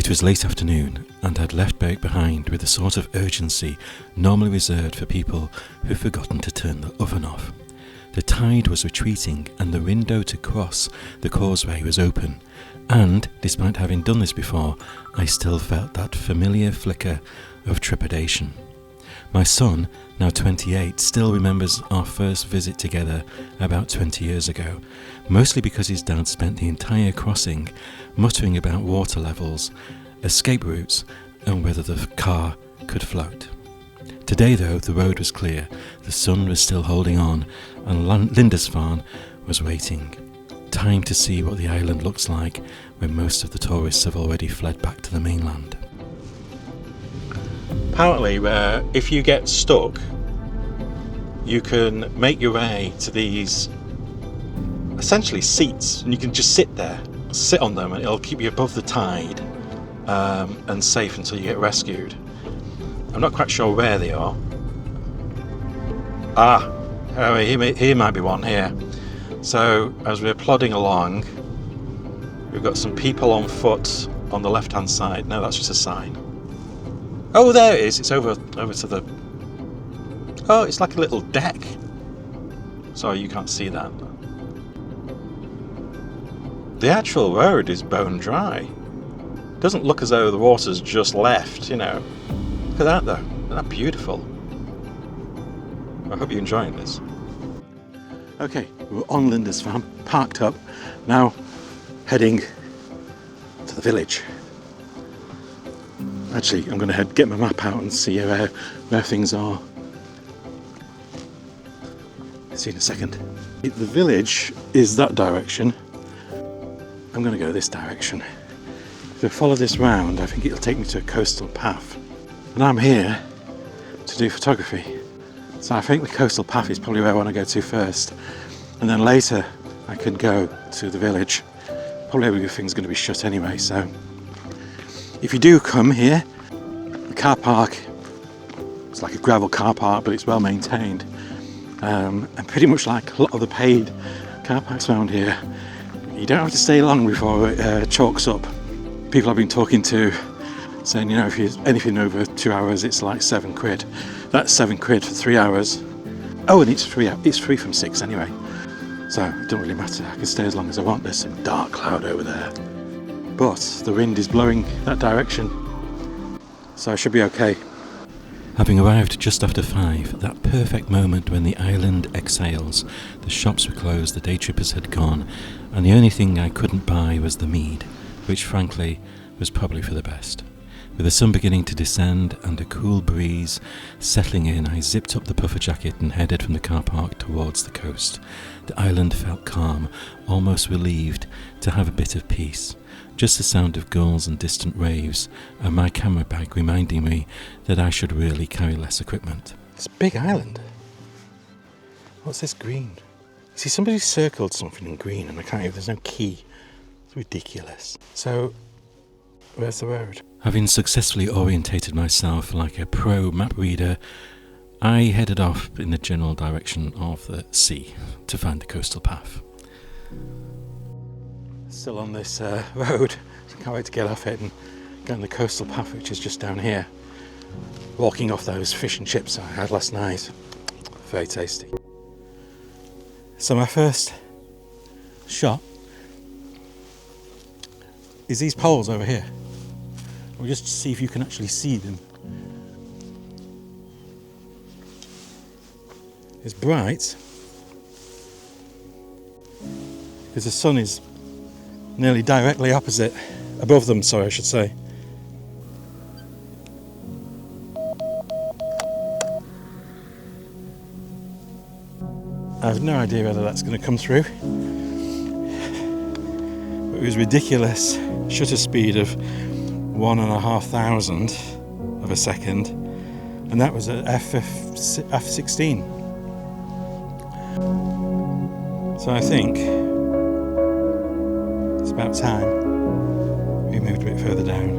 It was late afternoon, and I'd left Berwick behind with the sort of urgency normally reserved for people who've forgotten to turn the oven off. The tide was retreating, and the window to cross the causeway was open, and, despite having done this before, I still felt that familiar flicker of trepidation. My son, now 28, still remembers our first visit together about 20 years ago, mostly because his dad spent the entire crossing muttering about water levels, escape routes, and whether the car could float. Today, though, the road was clear, the sun was still holding on, and Lindisfarne was waiting. Time to see what the island looks like when most of the tourists have already fled back to the mainland. Apparently, if you get stuck, you can make your way to these essentially seats, and you can just sit on them, and it'll keep you above the tide and safe until you get rescued. I'm not quite sure where they are. Here might be one here. So as we're plodding along, we've got some people on foot on the left hand side. No, that's just a sign. Oh, there it is. It's over to the... Oh, it's like a little deck. Sorry, you can't see that. The actual road is bone dry. Doesn't look as though the water's just left, you know. Look at that, though. Isn't that beautiful? I hope you're enjoying this. Okay, we're on Lindisfarne, parked up, now heading to the village. Actually, I'm going to get my map out and see where things are. See you in a second. The village is that direction. I'm going to go this direction. If I follow this round, I think it'll take me to a coastal path. And I'm here to do photography. So I think the coastal path is probably where I want to go to first. And then later I could go to the village. Probably everything's going to be shut anyway, so... If you do come here, the car park, it's like a gravel car park, but it's well maintained. And pretty much like a lot of the paid car parks around here, you don't have to stay long before it chalks up. People I've been talking to saying, you know, if you're anything over 2 hours, it's like £7. That's £7 for 3 hours. Oh, and it's free from 6 anyway. So it doesn't really matter, I can stay as long as I want. There's some dark cloud over there. But the wind is blowing that direction, so I should be okay. Having arrived just after 5, that perfect moment when the island exhales, the shops were closed, the day trippers had gone, and the only thing I couldn't buy was the mead, which frankly was probably for the best. With the sun beginning to descend and a cool breeze settling in, I zipped up the puffer jacket and headed from the car park towards the coast. The island felt calm, almost relieved to have a bit of peace. Just the sound of gulls and distant waves, and my camera bag reminding me that I should really carry less equipment. It's a big island. What's this green? See, somebody circled something in green and I can't even, there's no key. It's ridiculous. So, where's the road? Having successfully orientated myself like a pro map reader, I headed off in the general direction of the sea to find the coastal path. Still on this road, can't wait to get off it and go on the coastal path, which is just down here. Walking off those fish and chips I had last night. Very tasty. So my first shot is these poles over here. We'll just see if you can actually see them. It's bright because the sun is nearly directly opposite, above them, sorry I should say. I have no idea whether that's going to come through. But it was ridiculous shutter speed of 1,500 of a second, and that was at f16. So I think it's about time we moved a bit further down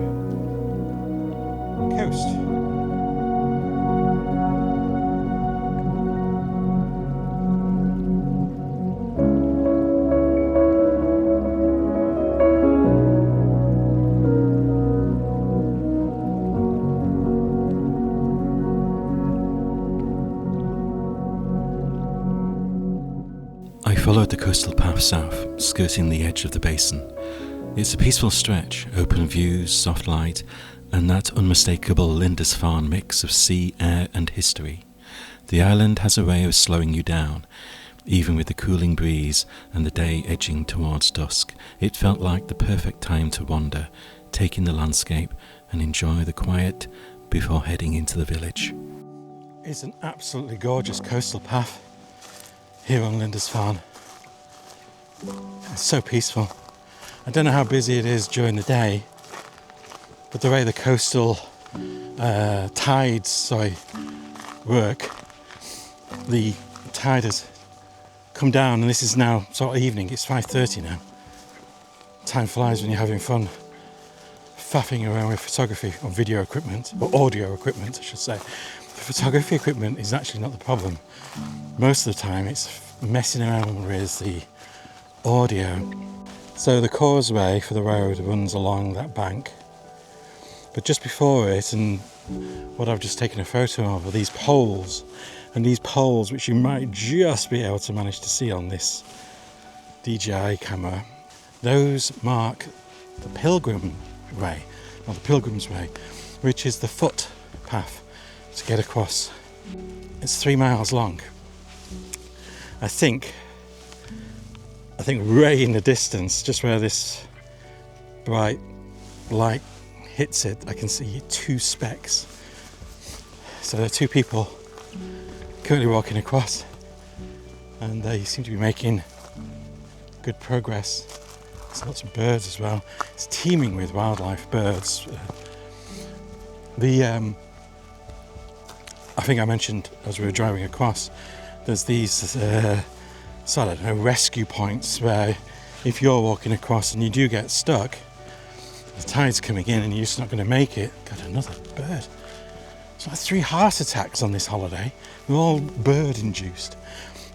the coast. coastal path south, skirting the edge of the basin. It's a peaceful stretch, open views, soft light, and that unmistakable Lindisfarne mix of sea, air and history. The island has a way of slowing you down. Even with the cooling breeze and the day edging towards dusk, it felt like the perfect time to wander, take in the landscape and enjoy the quiet before heading into the village. It's an absolutely gorgeous coastal path here on Lindisfarne. It's so peaceful. I don't know how busy it is during the day, but the way the coastal tides work, the tide has come down and this is now sort of evening. It's 5:30 now. Time flies when you're having fun faffing around with photography or video equipment, or audio equipment I should say. The photography equipment is actually not the problem. Most of the time it's messing around with the audio. So the causeway for the road runs along that bank, but just before it, and what I've just taken a photo of, are these poles. And these poles, which you might just be able to manage to see on this DJI camera, those mark the Pilgrims Way, or the Pilgrims Way, which is the footpath to get across. It's 3 miles long. I think way in the distance, just where this bright light hits it, I can see 2 specks. So there are 2 people currently walking across, and they seem to be making good progress. There's lots of birds as well. It's teeming with wildlife, birds. I think I mentioned as we were driving across, there's these rescue points where if you're walking across and you do get stuck, the tide's coming in and you're just not going to make it. Got another bird. It's like 3 heart attacks on this holiday. They're all bird induced.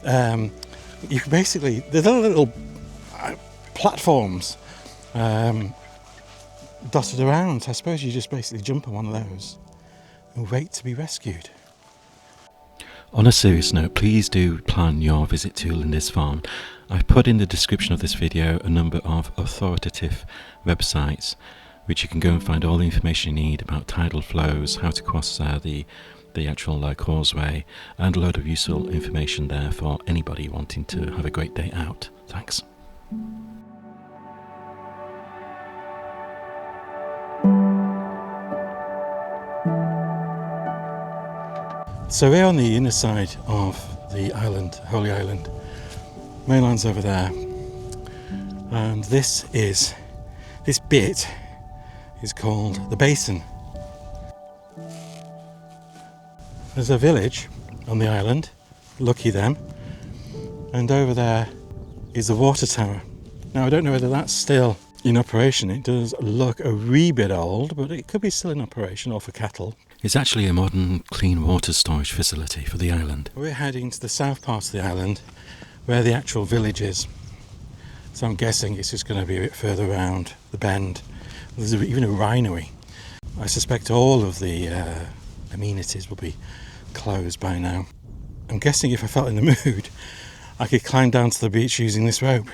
You can basically, there's little platforms dotted around. I suppose you just basically jump on one of those and wait to be rescued. On a serious note, please do plan your visit to Lindisfarne. I've put in the description of this video a number of authoritative websites which you can go and find all the information you need about tidal flows, how to cross the actual causeway, and a load of useful information there for anybody wanting to have a great day out. Thanks. So we're on the inner side of the island, Holy Island. Mainland's over there, and this bit is called the Basin. There's a village on the island, lucky them, and over there is the water tower. Now I don't know whether that's still in operation. It does look a wee bit old, but it could be still in operation, or for cattle. It's actually a modern clean water storage facility for the island. We're heading to the south part of the island where the actual village is. So I'm guessing it's just going to be a bit further around the bend. There's even a rhinery. I suspect all of the amenities will be closed by now. I'm guessing if I felt in the mood, I could climb down to the beach using this rope.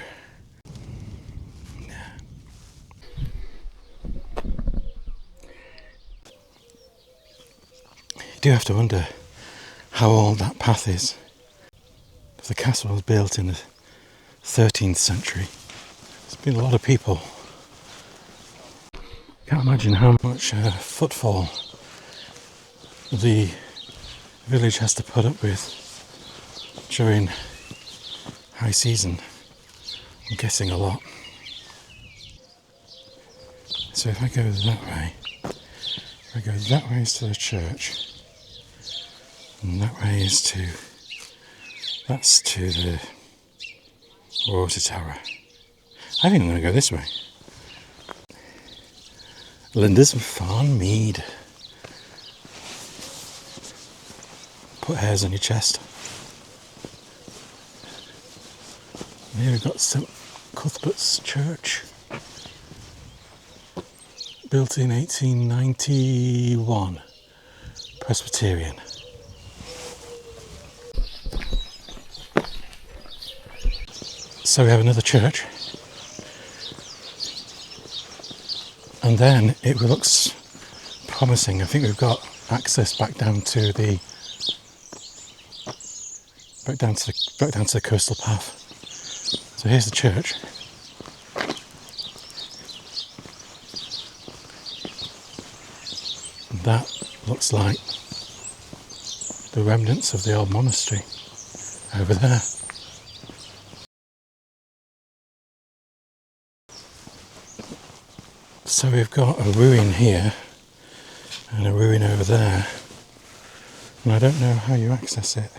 You do have to wonder how old that path is. If the castle was built in the 13th century, there's been a lot of people. Can't imagine how much footfall the village has to put up with during high season. I'm guessing a lot. So if I go that way, is to the church, and that way is that's to the water tower. I think I'm going to go this way. Lindisfarne Mead. Put hairs on your chest. And here we've got St Cuthbert's Church, built in 1891, Presbyterian. So we have another church. And then it looks promising. I think we've got access back down to the coastal path. So here's the church. And that looks like the remnants of the old monastery over there. So we've got a ruin here and a ruin over there, and I don't know how you access it.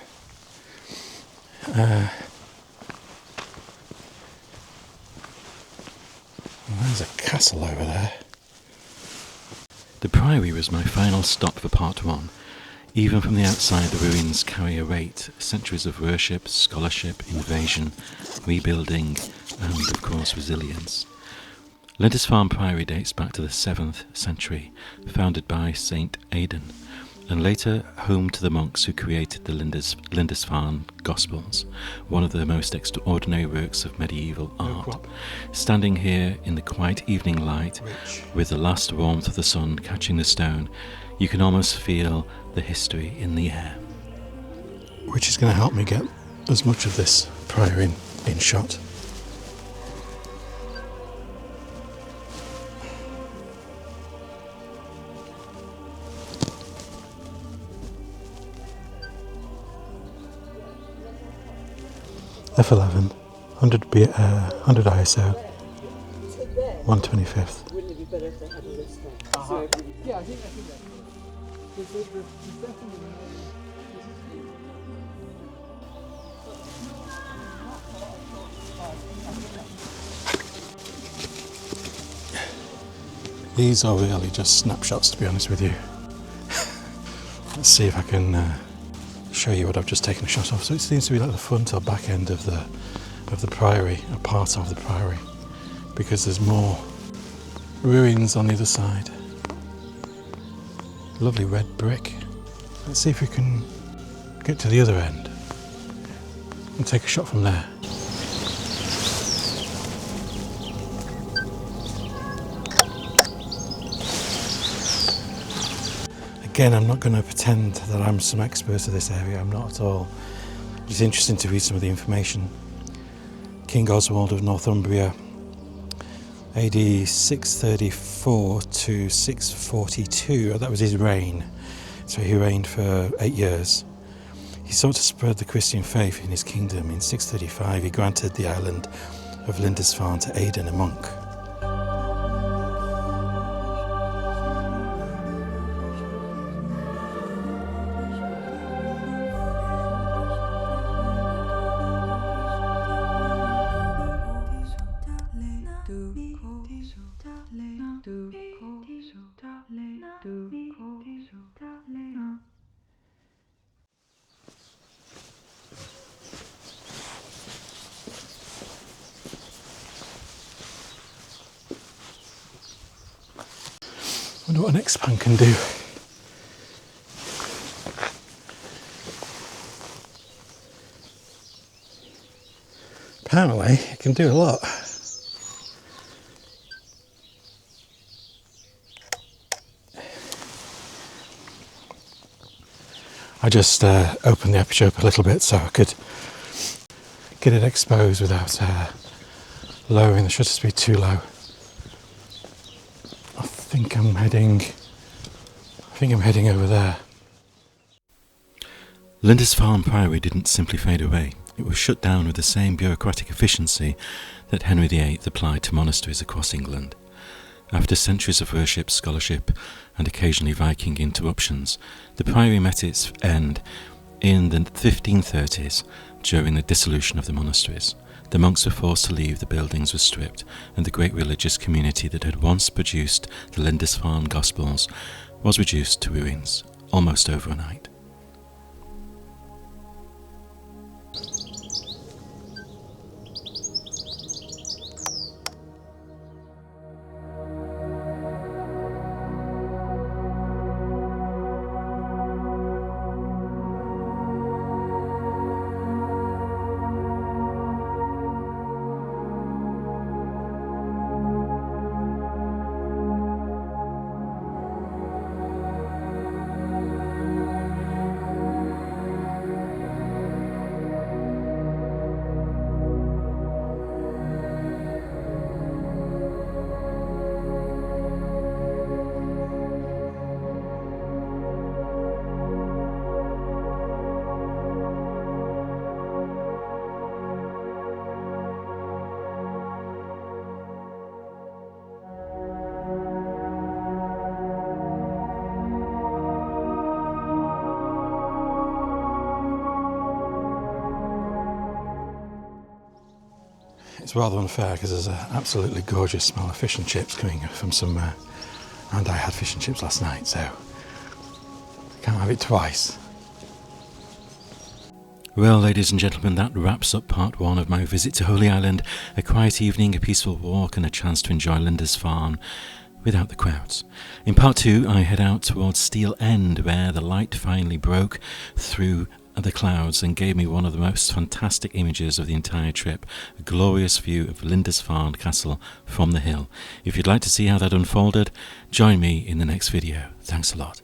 There's a castle over there. The Priory was my final stop for part one. Even from the outside, the ruins carry a weight, centuries of worship, scholarship, invasion, rebuilding, and of course resilience. Lindisfarne Priory dates back to the 7th century, founded by Saint Aidan, and later home to the monks who created the Lindisfarne Gospels, one of the most extraordinary works of medieval art. Standing here in the quiet evening light, with the last warmth of the sun catching the stone, you can almost feel the history in the air. Which is going to help me get as much of this priory in shot. F11, 100 ISO, 125th. Wouldn't it be better if they had a list then? Yeah, I think that. These are really just snapshots, to be honest with you. Let's see if I can show you what I've just taken a shot of. So it seems to be like the front or back end of the priory, a part of the priory, because there's more ruins on the other side. Lovely red brick. Let's see if we can get to the other end and take a shot from there. Again, I'm not going to pretend that I'm some expert of this area, I'm not at all. It's interesting to read some of the information. King Oswald of Northumbria, AD 634 to 642, that was his reign. So he reigned for 8 years. He sought to spread the Christian faith in his kingdom. In 635 he granted the island of Lindisfarne to Aidan, a monk. I wonder what an X-Pan can do. Apparently it can do a lot. I just opened the aperture up a little bit so I could get it exposed without lowering the shutter speed too low. I think I'm heading over there. Lindisfarne Priory didn't simply fade away. It was shut down with the same bureaucratic efficiency that Henry VIII applied to monasteries across England. After centuries of worship, scholarship, and occasionally Viking interruptions, the priory met its end in the 1530s during the dissolution of the monasteries. The monks were forced to leave, the buildings were stripped, and the great religious community that had once produced the Lindisfarne Gospels was reduced to ruins, almost overnight. It's rather unfair because there's an absolutely gorgeous smell of fish and chips coming from somewhere, and I had fish and chips last night, so I can't have it twice. Well, ladies and gentlemen, that wraps up part 1 of my visit to Holy Island. A quiet evening, a peaceful walk, and a chance to enjoy Lindisfarne without the crowds. In part 2, I head out towards Steele End, where the light finally broke through the clouds and gave me one of the most fantastic images of the entire trip, a glorious view of Lindisfarne Castle from the hill. If you'd like to see how that unfolded, join me in the next video. Thanks a lot.